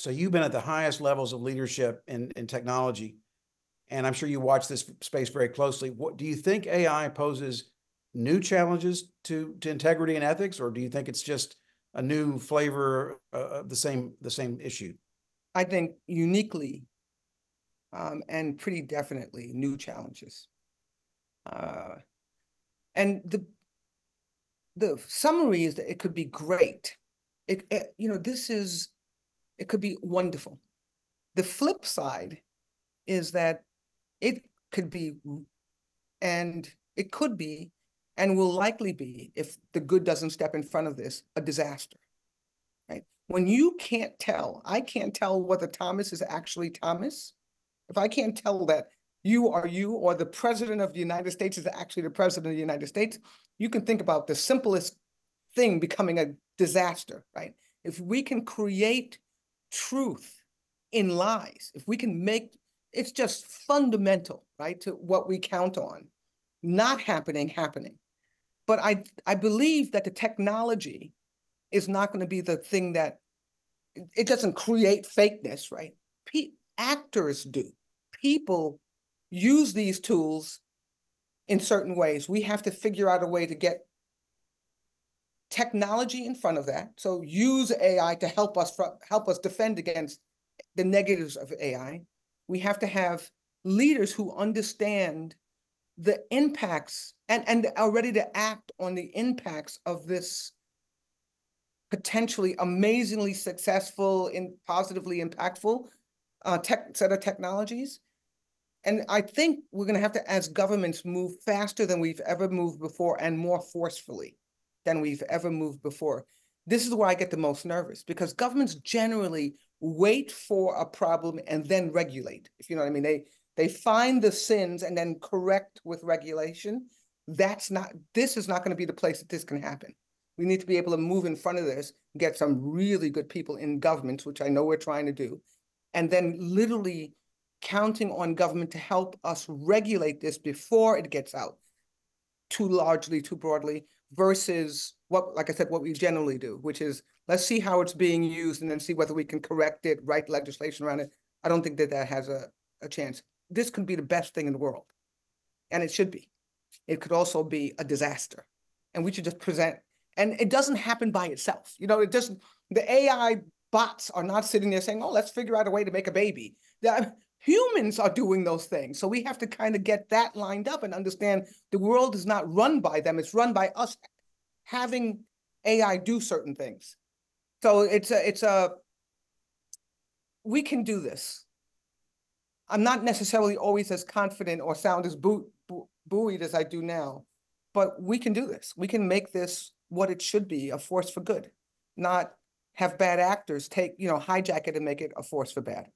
So you've been at the highest levels of leadership in technology, and I'm sure you watch this space very closely. What do you think AI poses new challenges to integrity and ethics, or do you think it's just a new flavor of the same issue? I think uniquely and pretty definitely new challenges. And the summary is that it could be great. It could be wonderful. The flip side is that it could be, and it could be, and will likely be, if the good doesn't step in front of this, a disaster, right? When you can't tell, I can't tell whether Thomas is actually Thomas. If I can't tell that you are you, or the president of the United States is actually the president of the United States, you can think about the simplest thing becoming a disaster, right? If we can create truth in lies, if we can make, it's just fundamental, right, to what we count on, not happening. But I believe that the technology is not going to be the thing that, it doesn't create fakeness, right? Actors do. People use these tools in certain ways. We have to figure out a way to get technology in front of that. So use AI to help us defend against the negatives of AI. We have to have leaders who understand the impacts and are ready to act on the impacts of this potentially amazingly successful and positively impactful set of technologies. And I think we're going to have to, as governments, move faster than we've ever moved before and more forcefully than we've ever moved before. This is where I get the most nervous, because governments generally wait for a problem and then regulate, if you know what I mean. They find the sins and then correct with regulation. This is not going to be the place that this can happen. We need to be able to move in front of this, get some really good people in governments, which I know we're trying to do, and then literally counting on government to help us regulate this before it gets out too largely, too broadly, versus what, like I said, what we generally do, which is let's see how it's being used and then see whether we can correct it, write legislation around it. I don't think that has a chance. This could be the best thing in the world, and it should be. It could also be a disaster, and we should just present. And it doesn't happen by itself. You know, it doesn't, the AI bots are not sitting there saying, oh, let's figure out a way to make a baby. Humans are doing those things. So we have to kind of get that lined up and understand the world is not run by them. It's run by us having AI do certain things. So we can do this. I'm not necessarily always as confident or sound as buoyed as I do now, but we can do this. We can make this what it should be, a force for good, not have bad actors hijack it and make it a force for bad.